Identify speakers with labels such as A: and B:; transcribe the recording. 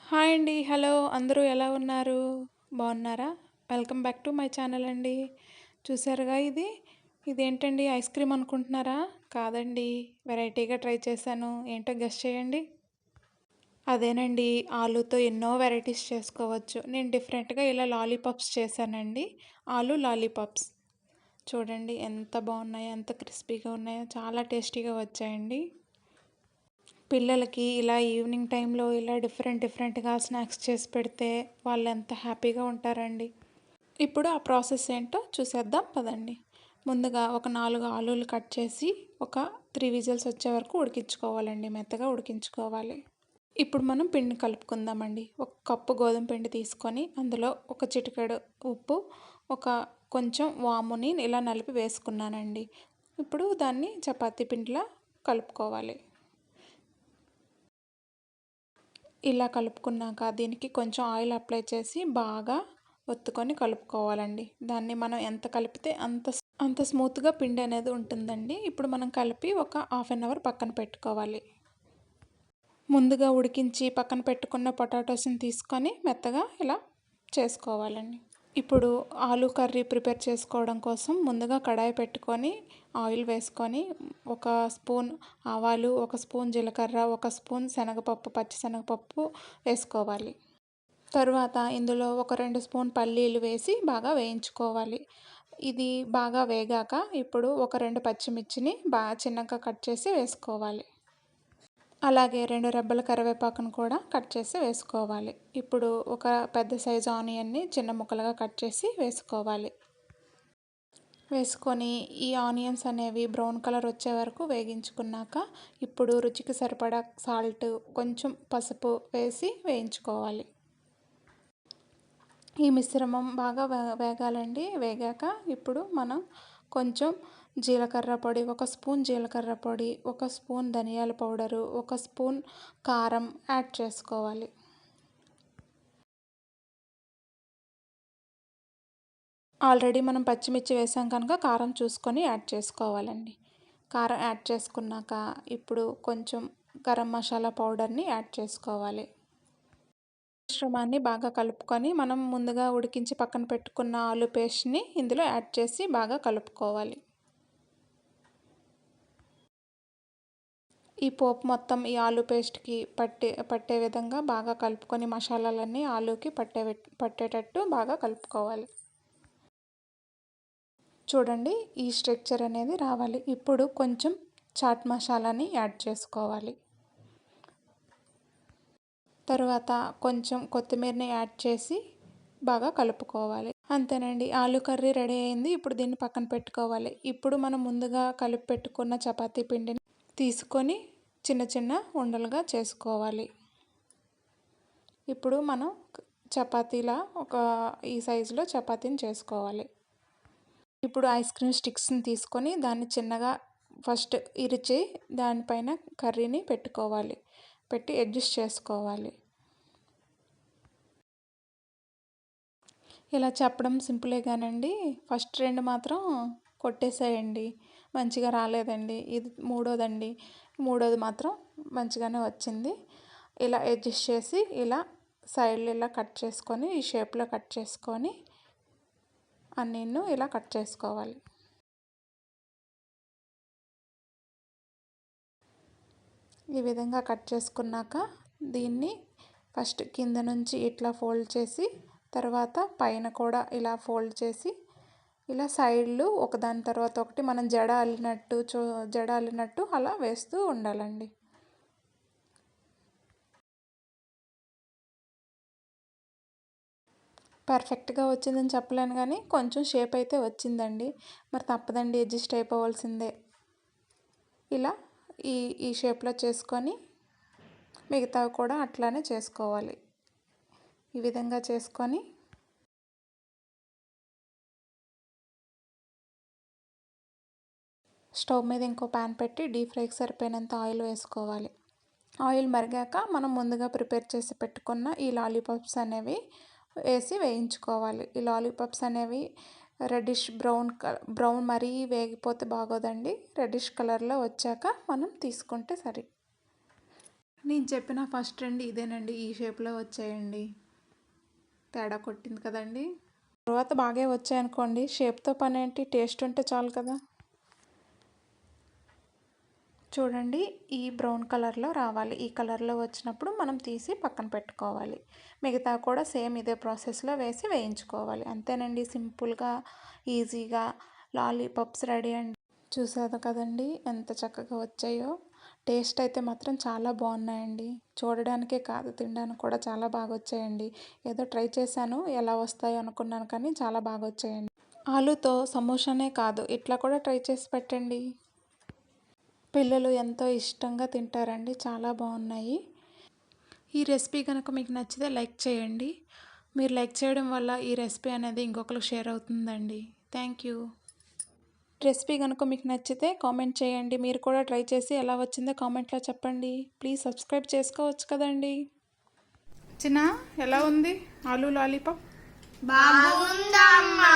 A: Hi అండి. Hello! అందరూ ఎలా ఉన్నారు? బాగున్నారా? Welcome back to my channel అండి. చూసారుగా ఇది? ఇదేంటండి ఐస్ క్రీమ్ అనుకుంటున్నారా? కాదండి. వెరైటీగా ట్రై చేశాను. ఏంటో గెస్ చేయండి. అదేనండి. ఆలూతో ఎన్నో వెరైటీస్ చేసుకోవచ్చు. నేను డిఫరెంట్‌గా ఇలా లాలీపాప్స్ చేశానండి. ఆలూ లాలీపాప్స్. చూడండి ఎంత బాగున్నాయో, ఎంత క్రిస్పీగా ఉన్నాయో, చాలా టేస్టీగా వచ్చాయండి. పిల్లలకి ఇలా ఈవినింగ్ టైంలో ఇలా డిఫరెంట్‌గా స్నాక్స్ చేసి పెడితే వాళ్ళు ఎంత హ్యాపీగా ఉంటారండి. ఇప్పుడు ఆ ప్రాసెస్ ఏంటో చూసేద్దాం పదండి. ముందుగా ఒక 4 ఆలూలు కట్ చేసి ఒక 3 విజిల్స్ వచ్చే వరకు ఉడికించుకోవాలండి. మెత్తగా ఉడికించుకోవాలి. ఇప్పుడు మనం పిండి కలుపుకుందామండి. ఒక కప్పు గోధుమ పిండి తీసుకొని అందులో ఒక చిటికెడు ఉప్పు, ఒక కొంచెం వాముని ఇలా నలిపి వేసుకున్నానండి. ఇప్పుడు దాన్ని చపాతీ పిండిలా కలుపుకోవాలి. ఇలా కలుపుకున్నాక దీనికి కొంచెం ఆయిల్ అప్లై చేసి బాగా ఒత్తుకొని కలుపుకోవాలండి. దాన్ని మనం ఎంత కలిపితే అంత స్మూత్‌గా పిండి అనేది ఉంటుందండి. ఇప్పుడు మనం కలిపి ఒక హాఫ్ అన్ అవర్ పక్కన పెట్టుకోవాలి. ముందుగా ఉడికించి పక్కన పెట్టుకున్న పొటాటోస్‌ని తీసుకొని మెత్తగా ఇలా చేసుకోవాలండి. ఇప్పుడు ఆలూ కర్రీ ప్రిపేర్ చేసుకోవడం కోసం ముందుగా కడాయి పెట్టుకొని ఆయిల్ వేసుకొని ఒక స్పూన్ ఆవాలు, ఒక స్పూన్ జీలకర్ర, ఒక స్పూన్ శనగపప్పు, పచ్చి శనగపప్పు వేసుకోవాలి. తరువాత ఇందులో ఒక 2 స్పూన్ పల్లీలు వేసి బాగా వేయించుకోవాలి. ఇది బాగా వేగాక ఇప్పుడు ఒక 2 పచ్చిమిర్చిని చిన్నగా కట్ చేసి వేసుకోవాలి. అలాగే 2 రెబ్బల కరివేపాకును కూడా కట్ చేసి వేసుకోవాలి. ఇప్పుడు ఒక పెద్ద సైజు ఆనియన్‌ని చిన్న ముక్కలుగా కట్ చేసి వేసుకోవాలి. వేసుకొని ఈ ఆనియన్స్ అనేవి బ్రౌన్ కలర్ వచ్చే వరకు వేగించుకున్నాక ఇప్పుడు రుచికి సరిపడా సాల్ట్, కొంచెం పసుపు వేసి వేయించుకోవాలి. ఈ మిశ్రమం బాగా వేగాలండి. వేగాక ఇప్పుడు మనం కొంచెం జీలకర్ర పొడి, ఒక స్పూన్ జీలకర్ర పొడి, ఒక స్పూన్ ధనియాల పౌడరు, ఒక స్పూన్ కారం యాడ్ చేసుకోవాలి. ఆల్రెడీ మనం పచ్చిమిర్చి వేసాం కనుక కారం చూసుకొని యాడ్ చేసుకోవాలండి. కారం యాడ్ చేసుకున్నాక ఇప్పుడు కొంచెం గరం మసాలా పౌడర్‌ని యాడ్ చేసుకోవాలి. మిశ్రమాన్ని బాగా కలుపుకొని మనం ముందుగా ఉడికించి పక్కన పెట్టుకున్న ఆలు పేస్ట్‌ని ఇందులో యాడ్ చేసి బాగా కలుపుకోవాలి. ఈ పోపు మొత్తం ఈ ఆలు పేస్ట్‌కి పట్టే విధంగా బాగా కలుపుకొని మసాలాలన్నీ ఆలూకి పట్టేటట్టు బాగా కలుపుకోవాలి. చూడండి ఈ స్ట్రక్చర్ అనేది రావాలి. ఇప్పుడు కొంచెం చాట్ మసాలాని యాడ్ చేసుకోవాలి. తరువాత కొంచెం కొత్తిమీరని యాడ్ చేసి బాగా కలుపుకోవాలి. అంతేనండి. ఆలూ కర్రీ రెడీ అయింది. ఇప్పుడు దీన్ని పక్కన పెట్టుకోవాలి. ఇప్పుడు మనం ముందుగా కలిపి పెట్టుకున్న చపాతీ పిండిని తీసుకొని చిన్న చిన్న ఉండలుగా చేసుకోవాలి. ఇప్పుడు మనం చపాతీలా ఈ సైజులో చపాతీని చేసుకోవాలి. ఇప్పుడు ఐస్ క్రీమ్ స్టిక్స్‌ని తీసుకొని దాన్ని చిన్నగా ఫస్ట్ ఇరిచి దానిపైన కర్రీని పెట్టుకోవాలి. పెట్టి అడ్జస్ట్ చేసుకోవాలి. ఇలా చెప్పడం సింపులే కానండి ఫస్ట్ 2 మాత్రం కొట్టేసాయండి. మంచిగా రాలేదండి. ఇది మూడోదండి. మూడోది మాత్రం మంచిగానే వచ్చింది. ఇలా అడ్జస్ట్ చేసి ఇలా సైడ్‌లు ఇలా కట్ చేసుకొని ఈ షేప్‌లో కట్ చేసుకొని అన్నీను ఇలా కట్ చేసుకోవాలి. ఈ విధంగా కట్ చేసుకున్నాక దీన్ని ఫస్ట్ కింద నుంచి ఇట్లా ఫోల్డ్ చేసి తర్వాత పైన కూడా ఇలా ఫోల్డ్ చేసి ఇలా సైడ్లు ఒకదాని తర్వాత ఒకటి మనం జడ అల్లినట్టు అలా వేస్తూ ఉండాలండి. పర్ఫెక్ట్‌గా వచ్చిందని చెప్పలేను కానీ కొంచెం షేప్ అయితే వచ్చిందండి. మరి తప్పదండి అడ్జస్ట్ అయిపోవాల్సిందే. ఇలా ఈ ఈ షేప్‌లో చేసుకొని మిగతావి కూడా అట్లానే చేసుకోవాలి. ఈ విధంగా చేసుకొని స్టవ్ మీద ఇంకో పాన్ పెట్టి డీప్ ఫ్రైకి సరిపోయినంత ఆయిల్ వేసుకోవాలి. ఆయిల్ మరిగాక మనం ముందుగా ప్రిపేర్ చేసి పెట్టుకున్న ఈ లాలీపాప్స్ అనేవి వేసి వేయించుకోవాలి. ఈ లాలీపాప్స్ అనేవి రెడ్డిష్ బ్రౌన్ మరీ వేగిపోతే బాగోదండి. రెడ్డిష్ కలర్లో వచ్చాక మనం తీసుకుంటే సరి. నేను చెప్పిన ఫస్ట్ ట్రెండ్ ఇదేనండి, ఈ షేప్లో వచ్చాయండి. తేడా కొట్టింది కదండి. తర్వాత బాగా వచ్చాయనుకోండి, షేప్తో పని ఏంటి, టేస్ట్ ఉంటే చాలు కదా. చూడండి, ఈ బ్రౌన్ కలర్లో రావాలి. ఈ కలర్లో వచ్చినప్పుడు మనం తీసి పక్కన పెట్టుకోవాలి. మిగతా కూడా సేమ్ ఇదే ప్రాసెస్లో వేసి వేయించుకోవాలి. అంతేనండి, సింపుల్గా ఈజీగా లాలీపాప్స్ రెడీ అండి. చూసారు కదండి ఎంత చక్కగా వచ్చాయో. టేస్ట్ అయితే మాత్రం చాలా బాగున్నాయండి. చూడడానికే కాదు, తినడానికి కూడా చాలా బాగా వచ్చాయండి. ఏదో ట్రై చేశాను, ఎలా వస్తాయో అనుకున్నాను, కానీ చాలా బాగా వచ్చాయండి. ఆలూతో సమోసానే కాదు, ఇట్లా కూడా ట్రై చేసి పెట్టండి. పిల్లలు ఎంతో ఇష్టంగా తింటారండి. చాలా బాగున్నాయి. ఈ రెసిపీ కనుక మీకు నచ్చితే లైక్ చేయండి. మీరు లైక్ చేయడం వల్ల ఈ రెసిపీ అనేది ఇంకొకరికి షేర్ అవుతుందండి. Thank you. రెసిపీ కనుక మీకు నచ్చితే కామెంట్ చేయండి. మీరు కూడా ట్రై చేసి ఎలా వచ్చిందో కామెంట్లో చెప్పండి. ప్లీజ్ సబ్స్క్రైబ్ చేసుకోవచ్చు కదండి. చిన్న ఎలా ఉంది ఆలూ లాలీపాప్?
B: బాగుందమ్మా.